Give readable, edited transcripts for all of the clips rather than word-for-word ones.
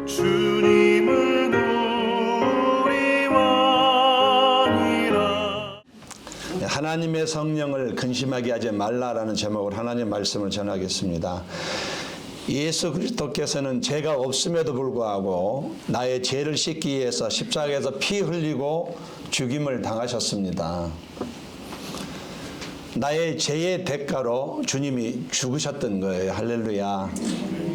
주님은 우리와니라. 하나님의 성령을 근심하게 하지 말라라는 제목으로 하나님의 말씀을 전하겠습니다. 예수 그리스도께서는 죄가 없음에도 불구하고 나의 죄를 씻기 위해서 십자가에서 피 흘리고 죽임을 당하셨습니다. 나의 죄의 대가로 주님이 죽으셨던 거예요. 할렐루야.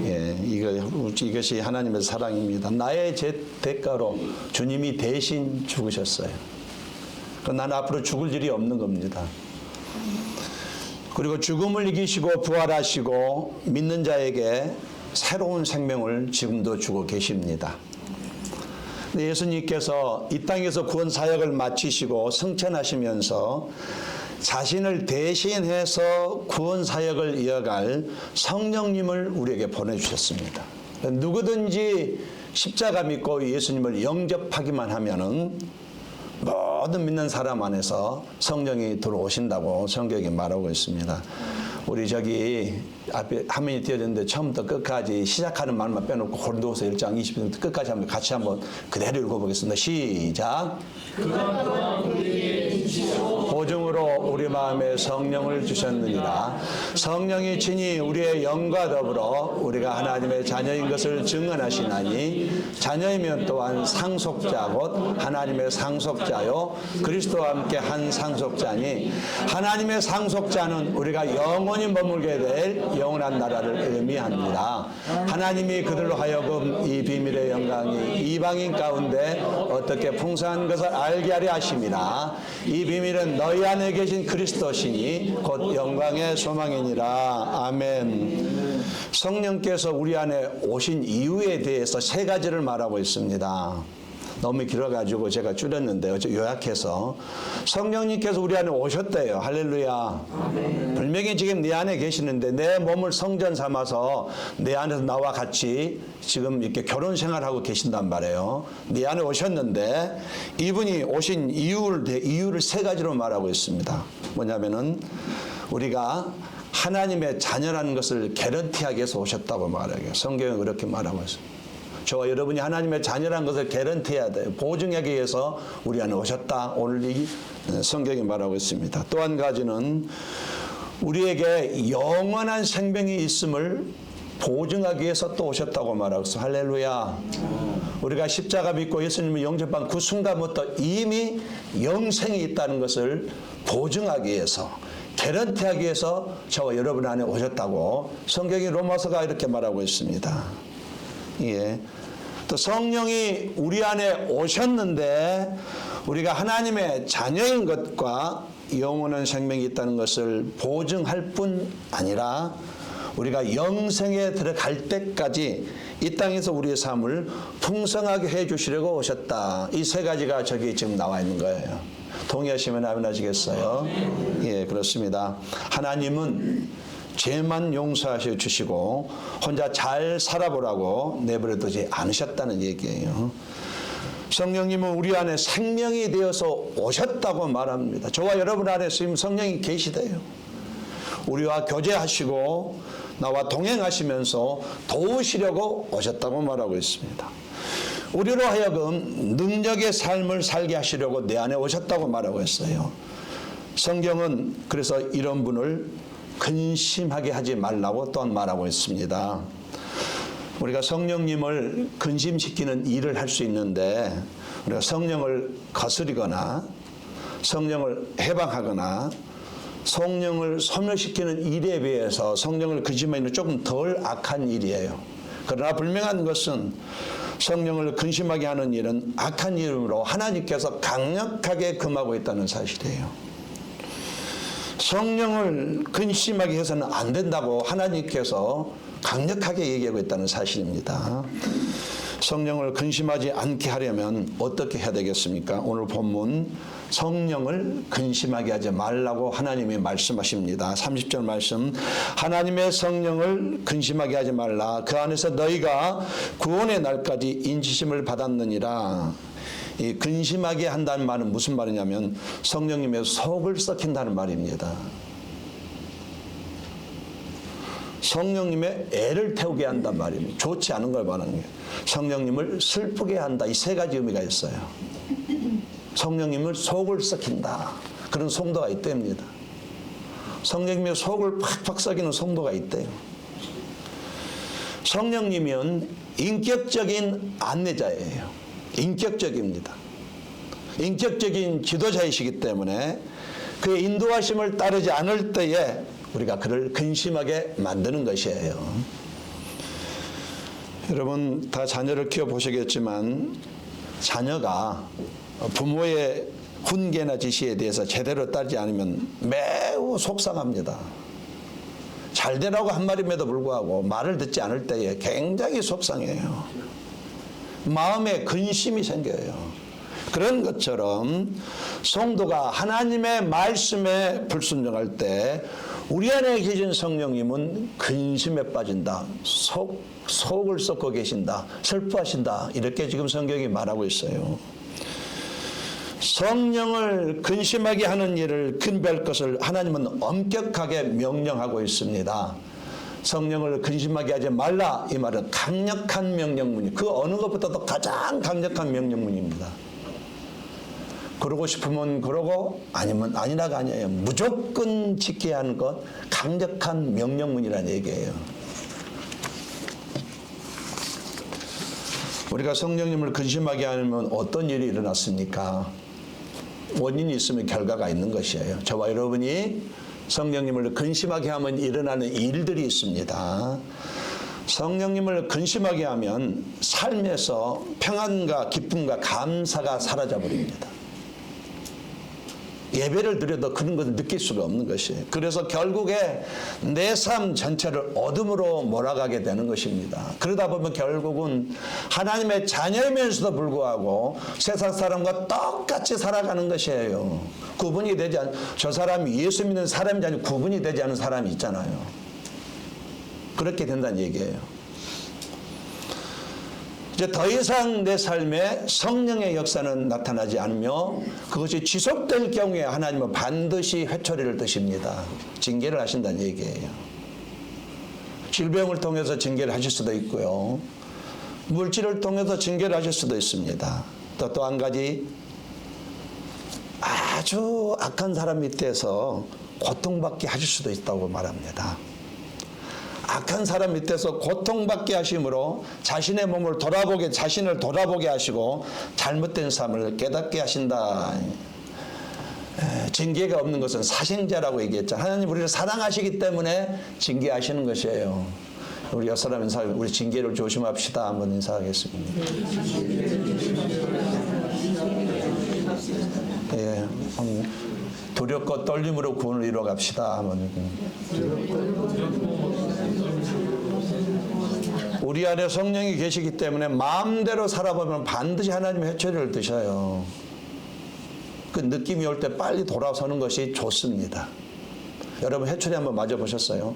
예, 이것이 하나님의 사랑입니다. 나의 죄 대가로 주님이 대신 죽으셨어요. 나는 앞으로 죽을 일이 없는 겁니다. 그리고 죽음을 이기시고 부활하시고 믿는 자에게 새로운 생명을 지금도 주고 계십니다. 예수님께서 이 땅에서 구원 사역을 마치시고 승천하시면서 자신을 대신해서 구원 사역을 이어갈 성령님을 우리에게 보내주셨습니다. 누구든지 십자가 믿고 예수님을 영접하기만 하면은 모든 믿는 사람 안에서 성령이 들어오신다고 성경이 말하고 있습니다. 우리 저기 앞에 화면이 띄어졌는데 처음부터 끝까지 시작하는 말만 빼놓고 고린도후서 1장 20절부터 끝까지 한번 같이 한번 그대로 읽어보겠습니다. 시작. 그간 동안 우리에게 주시고 보증으로 우리 마음에 성령을 주셨느니라. 성령이 친히 우리의 영과 더불어 우리가 하나님의 자녀인 것을 증언하시나니 자녀이면 또한 상속자 곧 하나님의 상속자요 그리스도와 함께 한 상속자니 하나님의 상속자는 우리가 영원히 머물게 될 영원한 나라를 의미합니다. 하나님이 그들로 하여금 이 비밀의 영광이 이방인 가운데 어떻게 풍성한 것을 알게 하려 하심이라. 이 비밀은 너희 안에 계신 그리스도시니 곧 영광의 소망이니라. 아멘. 성령께서 우리 안에 오신 이유에 대해서 세 가지를 말하고 있습니다. 너무 길어가지고 제가 줄였는데요. 요약해서 성령님께서 우리 안에 오셨대요. 할렐루야. 아멘. 분명히 지금 내 안에 계시는데 내 몸을 성전 삼아서 내 안에서 나와 같이 지금 이렇게 결혼 생활하고 계신단 말이에요. 내 안에 오셨는데 이분이 오신 이유를 세 가지로 말하고 있습니다. 뭐냐면은 우리가 하나님의 자녀라는 것을 개런티하기 위해서 오셨다고 말해요. 성경은 그렇게 말하고 있습니다. 저와 여러분이 하나님의 자녀라는 것을 개런티해야 돼요. 보증하기 위해서 우리 안에 오셨다. 오늘 이 성경이 말하고 있습니다. 또 한 가지는 우리에게 영원한 생명이 있음을 보증하기 위해서 또 오셨다고 말하고 있어요. 할렐루야. 우리가 십자가 믿고 예수님을 영접한 그 순간부터 이미 영생이 있다는 것을 보증하기 위해서 개런티하기 위해서 저와 여러분 안에 오셨다고 성경이 로마서가 이렇게 말하고 있습니다. 예. 또 성령이 우리 안에 오셨는데 우리가 하나님의 자녀인 것과 영원한 생명이 있다는 것을 보증할 뿐 아니라 우리가 영생에 들어갈 때까지 이 땅에서 우리의 삶을 풍성하게 해 주시려고 오셨다. 이 세 가지가 저기 지금 나와 있는 거예요. 동의하시면 아멘 하시겠어요? 예, 그렇습니다. 하나님은 죄만 용서하셔 주시고 혼자 잘 살아보라고 내버려 두지 않으셨다는 얘기예요. 성령님은 우리 안에 생명이 되어서 오셨다고 말합니다. 저와 여러분 안에 지금 성령이 계시대요. 우리와 교제하시고 나와 동행하시면서 도우시려고 오셨다고 말하고 있습니다. 우리로 하여금 능력의 삶을 살게 하시려고 내 안에 오셨다고 말하고 있어요. 성경은 그래서 이런 분을 근심하게 하지 말라고 또한 말하고 있습니다. 우리가 성령님을 근심시키는 일을 할 수 있는데 우리가 성령을 거스리거나 성령을 해방하거나 성령을 소멸시키는 일에 비해서 성령을 근심하는 조금 덜 악한 일이에요. 그러나 분명한 것은 성령을 근심하게 하는 일은 악한 일으로 하나님께서 강력하게 금하고 있다는 사실이에요. 성령을 근심하게 해서는 안 된다고 하나님께서 강력하게 얘기하고 있다는 사실입니다. 성령을 근심하지 않게 하려면 어떻게 해야 되겠습니까? 오늘 본문 성령을 근심하게 하지 말라고 하나님이 말씀하십니다. 30절 말씀, 하나님의 성령을 근심하게 하지 말라. 그 안에서 너희가 구원의 날까지 인치심을 받았느니라. 이 근심하게 한다는 말은 무슨 말이냐면 성령님의 속을 썩힌다는 말입니다. 성령님의 애를 태우게 한단 말입니다. 좋지 않은 걸 말하는 거예요. 성령님을 슬프게 한다. 이 세 가지 의미가 있어요. 성령님을 속을 썩힌다. 그런 성도가 있답니다. 성령님의 속을 팍팍 썩이는 성도가 있대요. 성령님은 인격적인 안내자예요. 인격적입니다. 인격적인 지도자이시기 때문에 그의 인도하심을 따르지 않을 때에 우리가 그를 근심하게 만드는 것이에요. 여러분 다 자녀를 키워보시겠지만 자녀가 부모의 훈계나 지시에 대해서 제대로 따르지 않으면 매우 속상합니다. 잘 되라고 한 말임에도 불구하고 말을 듣지 않을 때에 굉장히 속상해요. 마음에 근심이 생겨요. 그런 것처럼 성도가 하나님의 말씀에 불순종할 때 우리 안에 계신 성령님은 근심에 빠진다. 속을 썩고 계신다. 슬퍼하신다. 이렇게 지금 성경이 말하고 있어요. 성령을 근심하게 하는 일을 분별할 것을 하나님은 엄격하게 명령하고 있습니다. 성령을 근심하게 하지 말라 이 말은 강력한 명령문이 그 어느 것보다도 가장 강력한 명령문입니다. 그러고 싶으면 그러고 아니면 아니라가 아니에요. 무조건 지켜야 하는 것 강력한 명령문이라는 얘기예요. 우리가 성령님을 근심하게 하면 어떤 일이 일어났습니까? 원인이 있으면 결과가 있는 것이에요. 저와 여러분이 성령님을 근심하게 하면 일어나는 일들이 있습니다. 성령님을 근심하게 하면 삶에서 평안과 기쁨과 감사가 사라져버립니다. 예배를 드려도 그런 것을 느낄 수가 없는 것이에요. 그래서 결국에 내 삶 전체를 어둠으로 몰아가게 되는 것입니다. 그러다 보면 결국은 하나님의 자녀이면서도 불구하고 세상 사람과 똑같이 살아가는 것이에요. 구분이 되지 않은, 저 사람이 예수 믿는 사람인지 아니면 구분이 되지 않은 사람이 있잖아요. 그렇게 된다는 얘기예요. 이제 더 이상 내 삶에 성령의 역사는 나타나지 않으며 그것이 지속될 경우에 하나님은 반드시 회초리를 드십니다. 징계를 하신다는 얘기예요. 질병을 통해서 징계를 하실 수도 있고요. 물질을 통해서 징계를 하실 수도 있습니다. 또 한 가지 아주 악한 사람 밑에서 고통받게 하실 수도 있다고 말합니다. 악한 사람 밑에서 고통받게 하심으로 자신의 몸을 돌아보게, 자신을 돌아보게 하시고 잘못된 삶을 깨닫게 하신다. 징계가 없는 것은 사생자라고 얘기했죠. 하나님 우리를 사랑하시기 때문에 징계하시는 것이에요. 우리 옆 사람 인사, 우리 징계를 조심합시다. 한번 인사하겠습니다. 예, 두렵고 떨림으로 구원을 이뤄갑시다. 한번. 우리 안에 성령이 계시기 때문에 마음대로 살아보면 반드시 하나님의 회초리를 드셔요. 그 느낌이 올 때 빨리 돌아서는 것이 좋습니다. 여러분 회초리 한번 맞아보셨어요?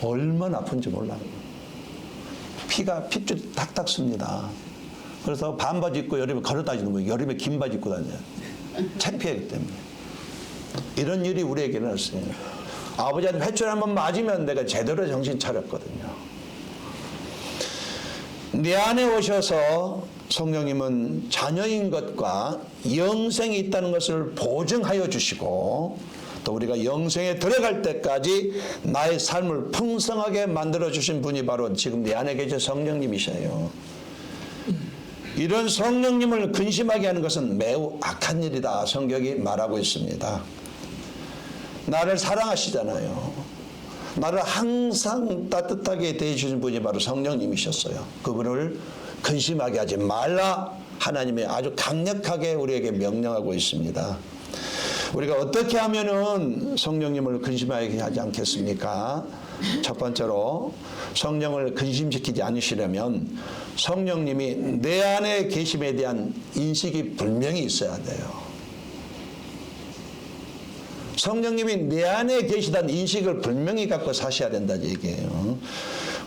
얼마나 아픈지 몰라요. 피가 핏줄이 탁탁 씁니다. 그래서 반바지 입고 여름에 걸어다니는 거예요. 여름에 긴 바지 입고 다녀요. 창피하기 때문에. 이런 일이 우리에게 일어났어요. 아버지한테 회초리 한번 맞으면 내가 제대로 정신 차렸거든요. 내 안에 오셔서 성령님은 자녀인 것과 영생이 있다는 것을 보증하여 주시고 또 우리가 영생에 들어갈 때까지 나의 삶을 풍성하게 만들어 주신 분이 바로 지금 내 안에 계신 성령님이셔요. 이런 성령님을 근심하게 하는 것은 매우 악한 일이다. 성경이 말하고 있습니다. 나를 사랑하시잖아요. 나를 항상 따뜻하게 대해주신 분이 바로 성령님이셨어요. 그분을 근심하게 하지 말라. 하나님이 아주 강력하게 우리에게 명령하고 있습니다. 우리가 어떻게 하면은 성령님을 근심하게 하지 않겠습니까? 첫 번째로 성령을 근심시키지 않으시려면 성령님이 내 안에 계심에 대한 인식이 분명히 있어야 돼요. 성령님이 내 안에 계시다는 인식을 분명히 갖고 사셔야 된다는 얘기예요.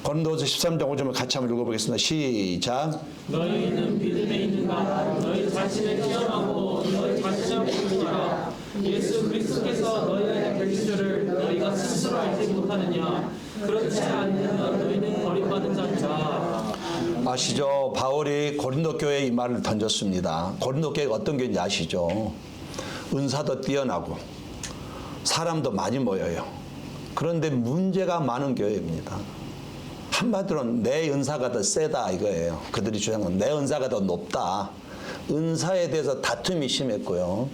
고린도후서 13장 5절을 같이 한번 읽어보겠습니다. 시작. 너희는 믿음에 있는가? 너희 자신을 시험하고 너희 자신을 공부하라. 예수 그리스도께서 너희에게 계신 줄을 너희가 스스로 알지 못하느냐? 그렇지 않으면 너희는 버림받은 자니라. 아시죠? 바울이 고린도 교회에 이 말을 던졌습니다. 고린도 교회가 어떤 교회인지 아시죠? 은사도 뛰어나고 사람도 많이 모여요. 그런데 문제가 많은 교회입니다. 한마디로 내 은사가 더 세다 이거예요. 그들이 주장하는 내 은사가 더 높다. 은사에 대해서 다툼이 심했고요.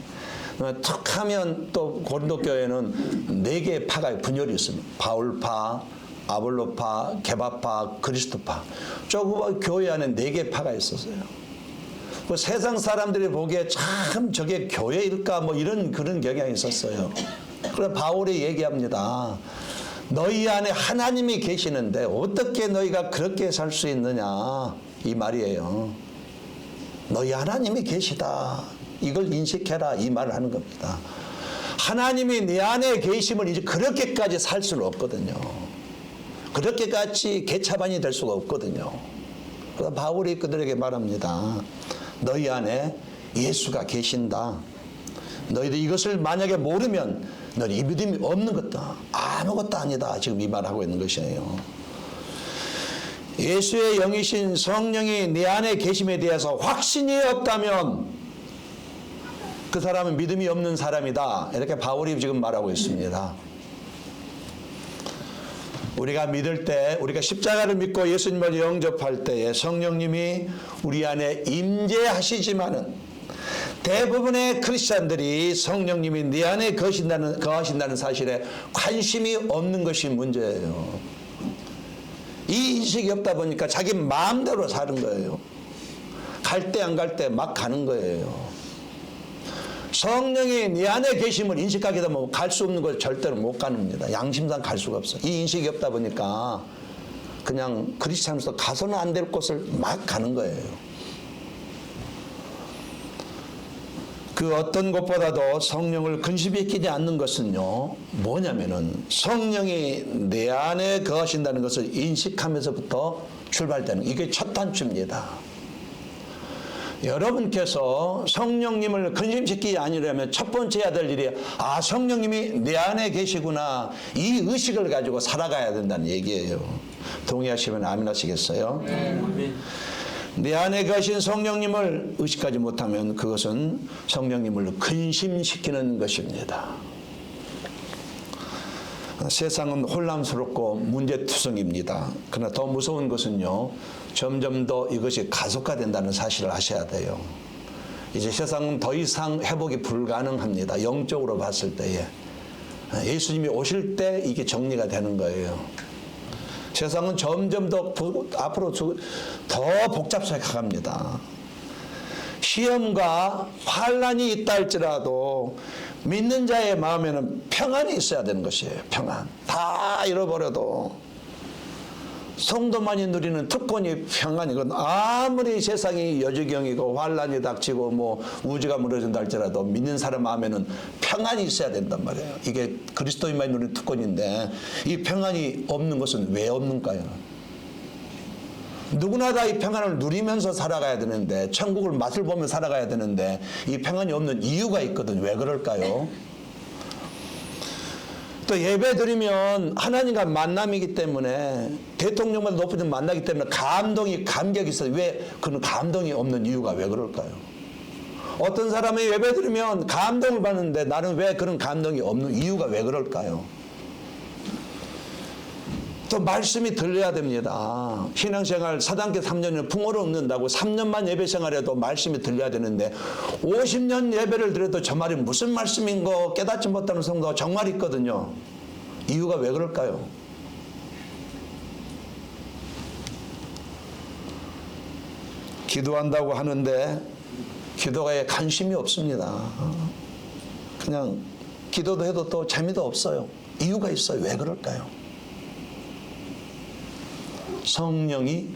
툭하면 또 고린도 교회는 4개의 파가 분열이 있습니다. 바울파, 아볼로파, 게바파, 그리스도파. 조금 교회 안에 4개의 파가 있었어요. 그 세상 사람들이 보기에 참 저게 교회일까 뭐 이런 그런 경향이 있었어요. 그래서 바울이 얘기합니다. 너희 안에 하나님이 계시는데 어떻게 너희가 그렇게 살 수 있느냐 이 말이에요. 너희 하나님이 계시다. 이걸 인식해라 이 말을 하는 겁니다. 하나님이 내 안에 계심을 이제 그렇게까지 살 수는 없거든요. 그렇게까지 개차반이 될 수가 없거든요. 그래서 바울이 그들에게 말합니다. 너희 안에 예수가 계신다. 너희들 이것을 만약에 모르면 너희 믿음이 없는 것도 아무것도 아니다. 지금 이 말하고 있는 것이에요. 예수의 영이신 성령이 내 안에 계심에 대해서 확신이 없다면 그 사람은 믿음이 없는 사람이다. 이렇게 바울이 지금 말하고 있습니다. 우리가 믿을 때, 우리가 십자가를 믿고 예수님을 영접할 때에 성령님이 우리 안에 임재하시지만은 대부분의 크리스찬들이 성령님이 내 안에 거하신다는 사실에 관심이 없는 것이 문제예요. 이 인식이 없다 보니까 자기 마음대로 사는 거예요. 갈 때 안 갈 때 막 가는 거예요. 성령이 네 안에 계심을 인식하게 되면 갈 수 없는 걸 절대로 못 가는겁니다. 양심상 갈 수가 없어. 이 인식이 없다 보니까 그냥 크리스찬으로서 가서는 안 될 곳을 막 가는 거예요. 그 어떤 것보다도 성령을 근심히 끼지 않는 것은요, 뭐냐면은 성령이 내 안에 거하신다는 것을 인식하면서부터 출발되는 이게 첫 단추입니다. 여러분께서 성령님을 근심시키지 않으려면 첫 번째 해야 될 일이 성령님이 내 안에 계시구나 이 의식을 가지고 살아가야 된다는 얘기예요. 동의하시면 아멘 하시겠어요? 내 안에 계신 성령님을 의식하지 못하면 그것은 성령님을 근심시키는 것입니다. 세상은 혼란스럽고 문제투성입니다. 그러나 더 무서운 것은요, 점점 더 이것이 가속화된다는 사실을 아셔야 돼요. 이제 세상은 더 이상 회복이 불가능합니다. 영적으로 봤을 때에. 예수님이 오실 때 이게 정리가 되는 거예요. 세상은 점점 더 앞으로 더 복잡하게 가갑니다. 시험과 환란이 있다 할지라도 믿는 자의 마음에는 평안이 있어야 되는 것이에요. 평안. 다 잃어버려도 성도만이 누리는 특권이 평안이거든. 아무리 세상이 여지경이고 환란이 닥치고 뭐 우주가 무너진다 할지라도 믿는 사람 마음에는 평안이 있어야 된단 말이에요. 이게 그리스도인만이 누리는 특권인데 이 평안이 없는 것은 왜 없는가요? 누구나 다 이 평안을 누리면서 살아가야 되는데, 천국을 맛을 보며 살아가야 되는데 이 평안이 없는 이유가 있거든요. 왜 그럴까요? 또 예배 드리면 하나님과 만남이기 때문에, 대통령보다 높은 만나기 때문에 감격이 있어요. 왜 그런 감동이 없는 이유가 왜 그럴까요? 어떤 사람이 예배 드리면 감동을 받는데 나는 왜 그런 감동이 없는 이유가 왜 그럴까요? 또 말씀이 들려야 됩니다. 신앙생활 4단계 3년을 풍어로 얻는다고 3년만 예배 생활해도 말씀이 들려야 되는데 50년 예배를 드려도 저 말이 무슨 말씀인 거 깨닫지 못하는 성도가 정말 있거든요. 이유가 왜 그럴까요? 기도한다고 하는데 기도에 관심이 없습니다. 그냥 기도도 해도 또 재미도 없어요. 이유가 있어요. 왜 그럴까요? 성령이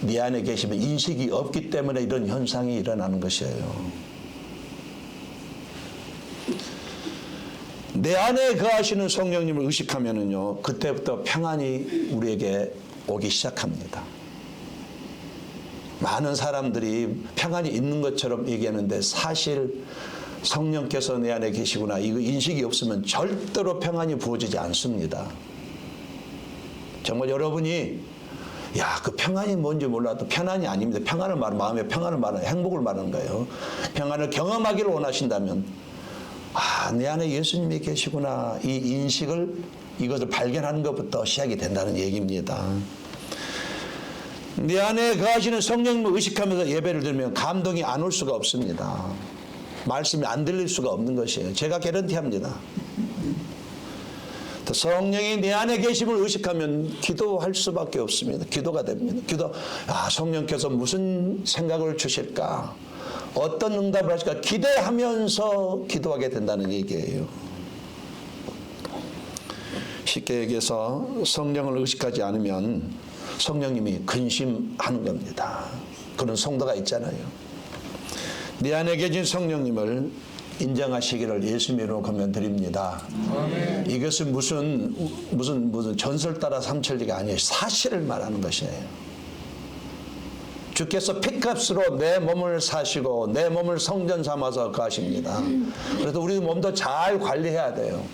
네 안에 계시면 인식이 없기 때문에 이런 현상이 일어나는 것이에요. 내 안에 거하시는 성령님을 의식하면은요, 그때부터 평안이 우리에게 오기 시작합니다. 많은 사람들이 평안이 있는 것처럼 얘기하는데 사실 성령께서 내 안에 계시구나 이거 인식이 없으면 절대로 평안이 부어지지 않습니다. 정말 여러분이 그 평안이 뭔지 몰라도 편안이 아닙니다. 평안을 말하는 마음의 평안을 말하는 행복을 말하는 거예요. 평안을 경험하기를 원하신다면 내 안에 예수님이 계시구나 이 인식을 이것을 발견하는 것부터 시작이 된다는 얘기입니다. 내 안에 거하시는 성령님을 의식하면서 예배를 드리면 감동이 안 올 수가 없습니다. 말씀이 안 들릴 수가 없는 것이에요. 제가 개런티합니다. 성령이 내 안에 계심을 의식하면 기도할 수밖에 없습니다. 기도가 됩니다. 성령께서 무슨 생각을 주실까? 어떤 응답을 하실까? 기대하면서 기도하게 된다는 얘기예요. 쉽게 얘기해서 성령을 의식하지 않으면 성령님이 근심하는 겁니다. 그런 성도가 있잖아요. 내 안에 계신 성령님을 인정하시기를 예수님으로 권면드립니다. 이것은 무슨 전설 따라 삼천리가 아니에요. 사실을 말하는 것이에요. 주께서 핏값으로 내 몸을 사시고 내 몸을 성전 삼아서 가십니다. 그래서 우리 몸도 잘 관리해야 돼요.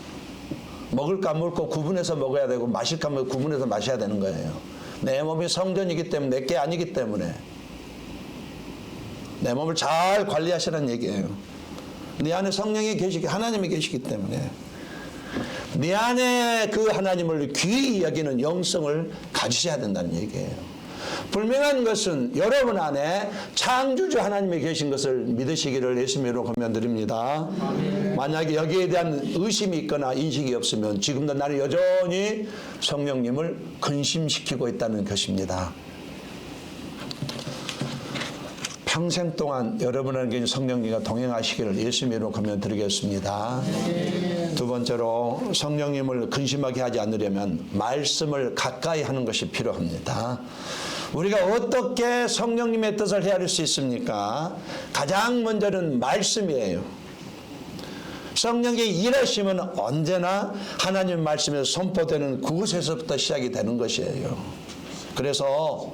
먹을 거 먹고 구분해서 먹어야 되고 마실 거 구분해서 마셔야 되는 거예요. 내 몸이 성전이기 때문에 내게 아니기 때문에 내 몸을 잘 관리하시라는 얘기예요. 네 안에 성령이 계시기 하나님이 계시기 때문에 네 안에 그 하나님을 귀히 여기는 영성을 가지셔야 된다는 얘기예요. 분명한 것은 여러분 안에 창조주 하나님이 계신 것을 믿으시기를 예수님으로 권면드립니다. 만약에 여기에 대한 의심이 있거나 인식이 없으면 지금도 나는 여전히 성령님을 근심시키고 있다는 것입니다. 평생 동안 여러분에게 성령님과 동행하시기를 예수님으로 권면드리겠습니다. 두 번째로 성령님을 근심하게 하지 않으려면 말씀을 가까이 하는 것이 필요합니다. 우리가 어떻게 성령님의 뜻을 헤아릴 수 있습니까? 가장 먼저는 말씀이에요. 성령의 일하심은 언제나 하나님 말씀에서 선포되는 그곳에서부터 시작이 되는 것이에요. 그래서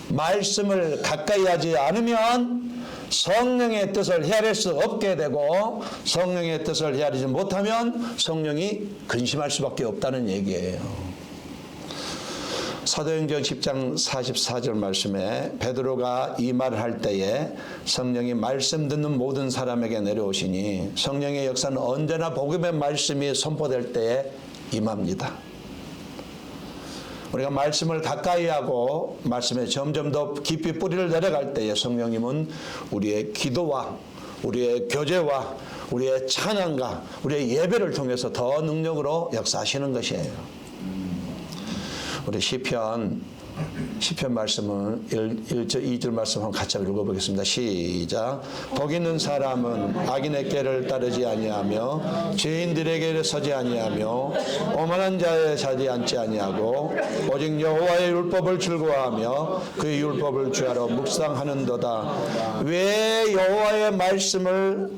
말씀을 가까이 하지 않으면 성령의 뜻을 헤아릴 수 없게 되고 성령의 뜻을 헤아리지 못하면 성령이 근심할 수밖에 없다는 얘기예요. 사도행전 10장 44절 말씀에 베드로가 이 말을 할 때에 성령이 말씀 듣는 모든 사람에게 내려오시니 성령의 역사는 언제나 복음의 말씀이 선포될 때에 임합니다. 우리가 말씀을 가까이 하고 말씀에 점점 더 깊이 뿌리를 내려갈 때에 성령님은 우리의 기도와 우리의 교제와 우리의 찬양과 우리의 예배를 통해서 더 능력으로 역사하시는 것이에요. 우리 시편 말씀은 2절 말씀 한번 같이 읽어보겠습니다. 시작. 복 있는 사람은 악인의 길을 따르지 아니하며 죄인들의 길에 서지 아니하며 오만한 자의 자리에 앉지 아니하고 오직 여호와의 율법을 즐거워하며 그의 율법을 주야로 묵상하는도다. 왜 여호와의 말씀을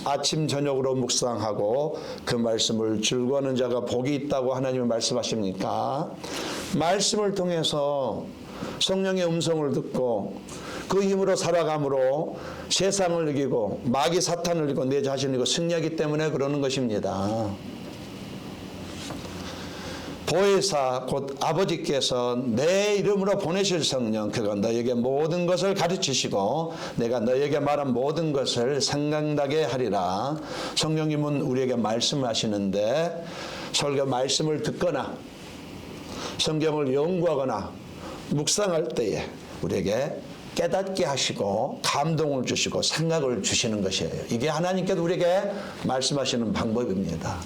아침 저녁으로 묵상하고 그 말씀을 즐거워하는 자가 복이 있다고 하나님은 말씀하십니까? 말씀을 통해서 성령의 음성을 듣고 그 힘으로 살아감으로 세상을 이기고 마귀 사탄을 이기고 내 자신을 이기고 승리하기 때문에 그러는 것입니다. 보혜사 곧 아버지께서 내 이름으로 보내실 성령 그가 너에게 모든 것을 가르치시고 내가 너에게 말한 모든 것을 생각나게 하리라. 성령님은 우리에게 말씀하시는데 설교 말씀을 듣거나 성경을 연구하거나 묵상할 때에 우리에게 깨닫게 하시고 감동을 주시고 생각을 주시는 것이에요. 이게 하나님께서 우리에게 말씀하시는 방법입니다.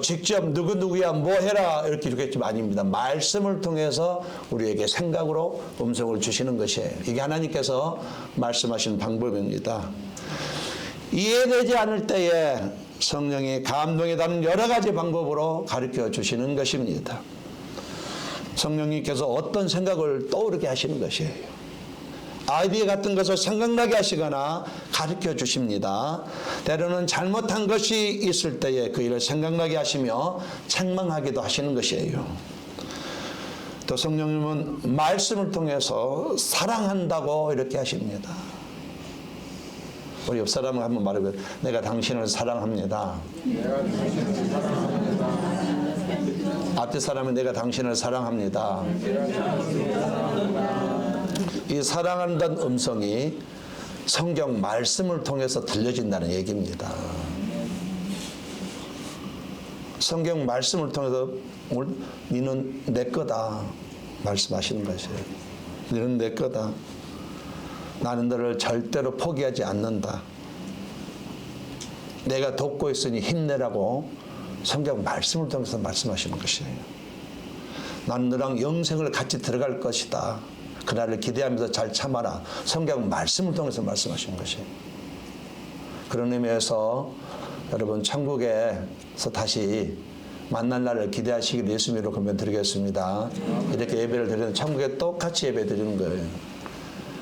직접 누구야 뭐 해라 이렇게 주겠지만 아닙니다. 말씀을 통해서 우리에게 생각으로 음성을 주시는 것이에요. 이게 하나님께서 말씀하시는 방법입니다. 이해되지 않을 때에 성령이 감동에 닿는 여러 가지 방법으로 가르쳐 주시는 것입니다. 성령님께서 어떤 생각을 떠오르게 하시는 것이에요. 아이디어 같은 것을 생각나게 하시거나 가르쳐 주십니다. 때로는 잘못한 것이 있을 때에 그 일을 생각나게 하시며 책망하기도 하시는 것이에요. 또 성령님은 말씀을 통해서 사랑한다고 이렇게 하십니다. 우리 옆 사람을 한번 말해보세요. 내가 당신을 사랑합니다. 앞뒤 사람은 내가 당신을 사랑합니다. 이 사랑한다는 음성이 성경 말씀을 통해서 들려진다는 얘기입니다. 성경 말씀을 통해서 너는 내 거다 말씀하시는 것이에요. 너는 내 거다. 나는 너를 절대로 포기하지 않는다. 내가 돕고 있으니 힘내라고 성경 말씀을 통해서 말씀하시는 것이에요. 나는 너랑 영생을 같이 들어갈 것이다. 그날을 기대하면서 잘 참아라. 성경 말씀을 통해서 말씀하시는 것이에요. 그런 의미에서 여러분 천국에서 다시 만날 날을 기대하시길 예수님으로 권면드리겠습니다. 이렇게 예배를 드리는 천국에 똑같이 예배 드리는 거예요.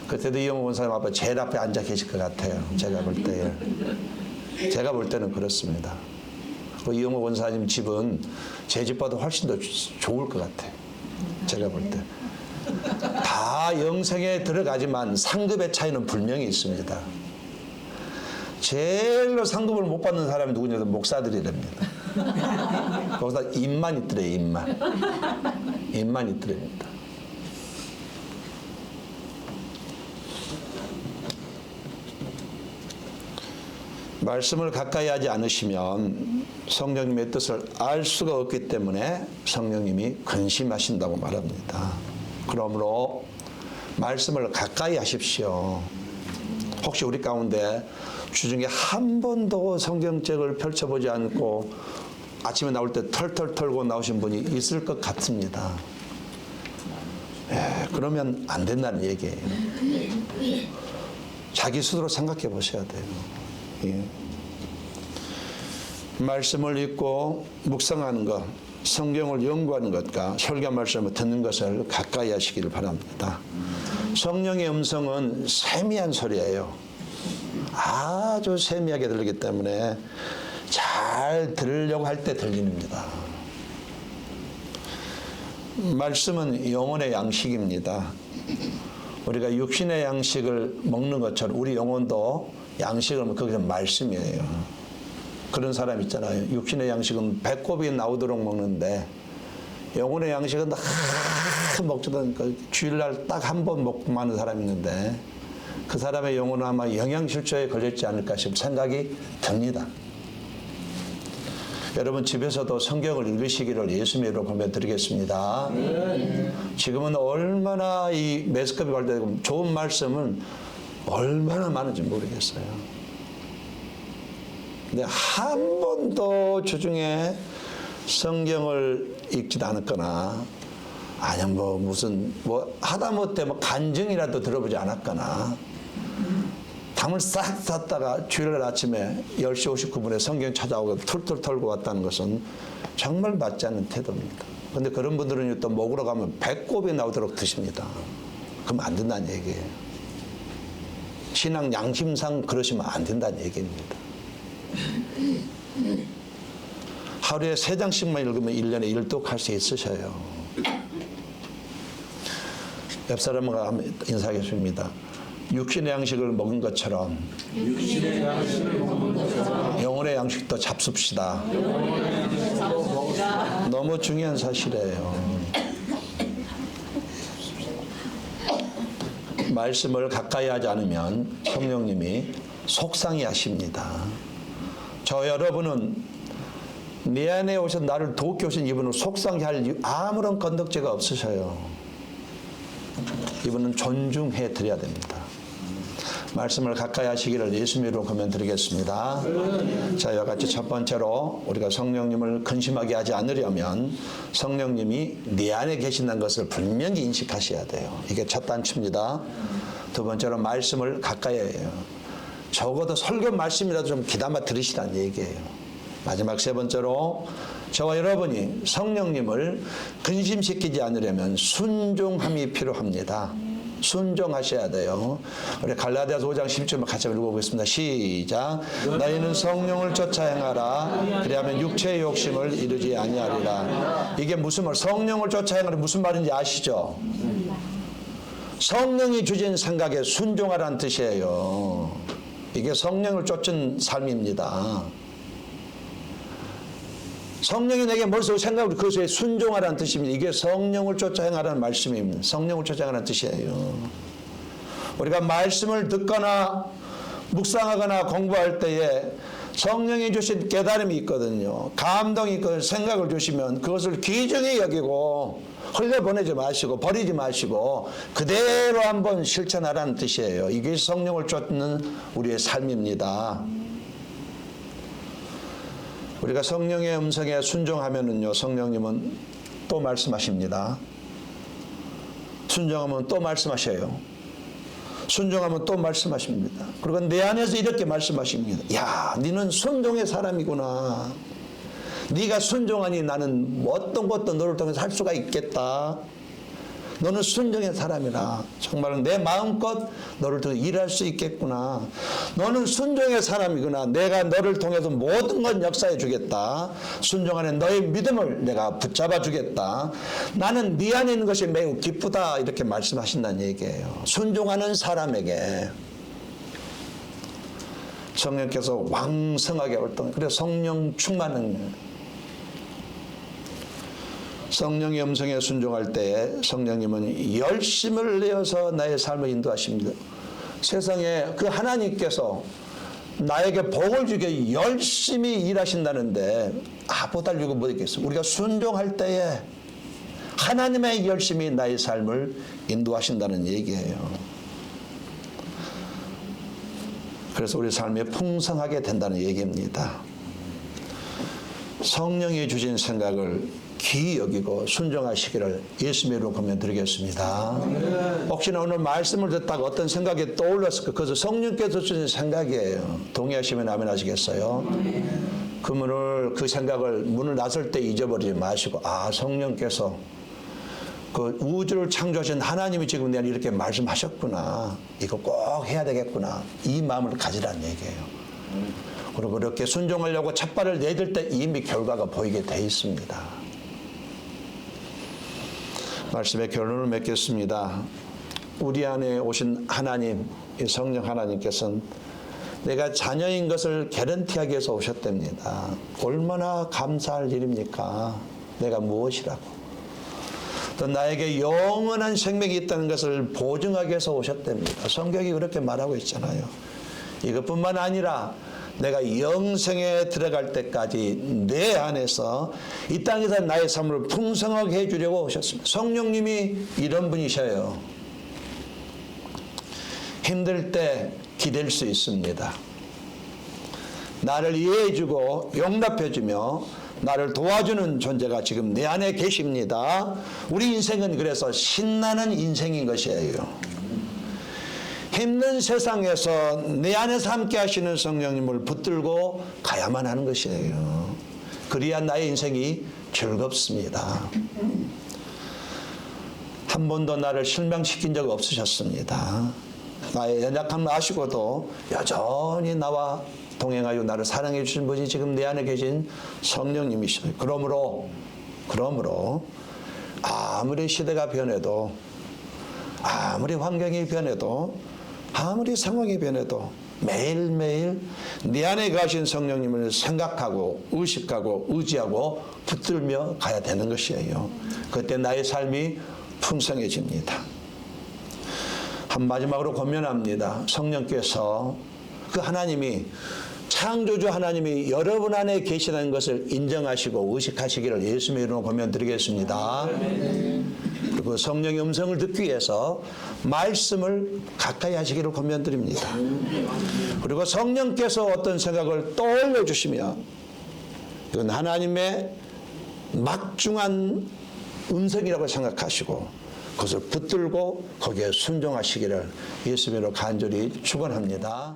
그때도 이영호 권사님 앞에 제일 앞에 앉아 계실 것 같아요. 제가 볼 때에. 제가 볼 때는 그렇습니다. 그 이영호 권사님 집은 제 집보다 훨씬 더 좋을 것 같아요. 제가 볼 때. 다 영생에 들어가지만 상급의 차이는 분명히 있습니다. 제일로 상급을 못 받는 사람이 누구냐면 목사들이랍니다. 거기다 입만 있더래요. 입만 있더랍니다. 말씀을 가까이 하지 않으시면 성령님의 뜻을 알 수가 없기 때문에 성령님이 근심하신다고 말합니다. 그러므로 말씀을 가까이 하십시오. 혹시 우리 가운데 주중에 한 번도 성경책을 펼쳐보지 않고 아침에 나올 때 털털 털고 나오신 분이 있을 것 같습니다. 그러면 안 된다는 얘기예요. 자기 스스로 생각해 보셔야 돼요. 예. 말씀을 읽고 묵상하는 것, 성경을 연구하는 것과 설교 말씀을 듣는 것을 가까이 하시기를 바랍니다. 성령의 음성은 세미한 소리예요. 아주 세미하게 들리기 때문에 잘 들으려고 할 때 들립니다. 말씀은 영혼의 양식입니다. 우리가 육신의 양식을 먹는 것처럼 우리 영혼도 양식을 먹는 거기서 말씀이에요. 그런 사람 있잖아요. 육신의 양식은 배꼽이 나오도록 먹는데 영혼의 양식은 먹지도 주일날 딱 한 번 먹고 마는 사람이 있는데 그 사람의 영혼은 아마 영양실조에 걸렸지 않을까 싶은 생각이 듭니다. 여러분 집에서도 성경을 읽으시기를 예수님으로 권면드리겠습니다. 지금은 얼마나 이 매스컴이 발달되고 좋은 말씀은 얼마나 많은지 모르겠어요. 근데 한 번도 주중에 성경을 읽지도 않았거나 아니면 무슨 하다못해 간증이라도 들어보지 않았거나 담을 싹 쌌다가 주일날 아침에 10시 59분에 성경 찾아오고 툴툴 털고 왔다는 것은 정말 맞지 않는 태도입니다. 그런데 그런 분들은 또 먹으러 가면 배꼽이 나오도록 드십니다. 그럼 안 된다는 얘기예요. 신앙 양심상 그러시면 안 된다는 얘기입니다. 하루에 3장씩만 읽으면 1년에 1독 할 수 있으셔요. 옆 사람과 인사하겠습니다. 육신의 양식을 먹은 것처럼 영혼의 양식도 잡숫시다. 너무 중요한 사실이에요. 말씀을 가까이 하지 않으면 성령님이 속상해 하십니다. 저 여러분은 내 안에 오신 나를 돕게 오신 이분을 속상해 할 아무런 건덕지가 없으셔요. 이분은 존중해 드려야 됩니다. 말씀을 가까이 하시기를 예수님으로 권면드리겠습니다. 자, 이와 같이 첫 번째로 우리가 성령님을 근심하게 하지 않으려면 성령님이 네 안에 계신다는 것을 분명히 인식하셔야 돼요. 이게 첫 단추입니다. 두 번째로 말씀을 가까이 해요. 적어도 설교 말씀이라도 좀 귀담아 들으시라는 얘기예요. 마지막 세 번째로 저와 여러분이 성령님을 근심시키지 않으려면 순종함이 필요합니다. 순종하셔야 돼요. 우리 갈라디아서 5장 10절만 같이 읽어보겠습니다. 시작. 너희는 성령을 쫓아 행하라. 그리하면 육체의 욕심을 이루지 아니하리라. 이게 무슨 말? 성령을 쫓아 행하라 무슨 말인지 아시죠? 성령이 주신 생각에 순종하라는 뜻이에요. 이게 성령을 쫓은 삶입니다. 성령이 내게 머릿속에 생각을 그것에 순종하라는 뜻입니다. 이게 성령을 쫓아 행하라는 말씀입니다. 성령을 쫓아 행하라는 뜻이에요. 우리가 말씀을 듣거나 묵상하거나 공부할 때에 성령이 주신 깨달음이 있거든요. 감동이 있거든요. 생각을 주시면 그것을 귀중히 여기고 흘려보내지 마시고 버리지 마시고 그대로 한번 실천하라는 뜻이에요. 이게 성령을 쫓는 우리의 삶입니다. 우리가 성령의 음성에 순종하면은요, 성령님은 또 말씀하십니다. 순종하면 또 말씀하셔요. 순종하면 또 말씀하십니다. 그리고 내 안에서 이렇게 말씀하십니다. 야, 너는 순종의 사람이구나. 네가 순종하니 나는 어떤 것도 너를 통해서 할 수가 있겠다. 너는 순종의 사람이라. 정말 내 마음껏 너를 통해 일할 수 있겠구나. 너는 순종의 사람이구나. 내가 너를 통해서 모든 건 역사해 주겠다. 순종하는 너의 믿음을 내가 붙잡아 주겠다. 나는 네 안에 있는 것이 매우 기쁘다. 이렇게 말씀하신다는 얘기예요. 순종하는 사람에게 성령께서 왕성하게 활동. 그래서 성령 충만은 성령의 음성에 순종할 때 성령님은 열심을 내어서 나의 삶을 인도하십니다. 세상에 그 하나님께서 나에게 복을 주게 열심히 일하신다는데 보달리고 뭐 있겠어. 우리가 순종할 때에 하나님의 열심히 나의 삶을 인도하신다는 얘기예요. 그래서 우리 삶이 풍성하게 된다는 얘기입니다. 성령이 주신 생각을 귀히 여기고 순종하시기를 예수님의 이름으로 권면드리겠습니다. 혹시나 오늘 말씀을 듣다가 어떤 생각이 떠올랐을까? 그것은 성령께서 주신 생각이에요. 동의하시면 아멘 하시겠어요? 그 생각을 문을 나설 때 잊어버리지 마시고 성령께서 그 우주를 창조하신 하나님이 지금 내가 이렇게 말씀하셨구나. 이거 꼭 해야 되겠구나. 이 마음을 가지라는 얘기예요. 그리고 그렇게 순종하려고 첫발을 내딜 때 이미 결과가 보이게 돼 있습니다. 말씀의 결론을 맺겠습니다. 우리 안에 오신 하나님, 이 성령 하나님께서는 내가 자녀인 것을 개런티하기 위해서 오셨답니다. 얼마나 감사할 일입니까? 내가 무엇이라고. 또 나에게 영원한 생명이 있다는 것을 보증하기 위해서 오셨답니다. 성경이 그렇게 말하고 있잖아요. 이것뿐만 아니라 내가 영생에 들어갈 때까지 내 안에서 이 땅에서 나의 삶을 풍성하게 해주려고 오셨습니다. 성령님이 이런 분이셔요. 힘들 때 기댈 수 있습니다. 나를 이해해주고 용납해주며 나를 도와주는 존재가 지금 내 안에 계십니다. 우리 인생은 그래서 신나는 인생인 것이에요. 힘든 세상에서 내 안에서 함께 하시는 성령님을 붙들고 가야만 하는 것이에요. 그래야 나의 인생이 즐겁습니다. 한 번도 나를 실망시킨 적 없으셨습니다. 나의 연약함을 아시고도 여전히 나와 동행하여 나를 사랑해 주신 분이 지금 내 안에 계신 성령님이시죠. 그러므로 아무리 시대가 변해도 아무리 환경이 변해도 아무리 상황이 변해도 매일매일 내 안에 가신 성령님을 생각하고 의식하고 의지하고 붙들며 가야 되는 것이에요. 그때 나의 삶이 풍성해집니다. 한 마지막으로 권면합니다. 성령께서 그 하나님이 창조주 하나님이 여러분 안에 계시다는 것을 인정하시고 의식하시기를 예수님의 이름으로 권면드리겠습니다. 그리고 성령의 음성을 듣기 위해서 말씀을 가까이 하시기를 권면드립니다. 그리고 성령께서 어떤 생각을 떠올려 주시며 이건 하나님의 막중한 음성이라고 생각하시고 그것을 붙들고 거기에 순종하시기를 예수님으로 간절히 축원합니다.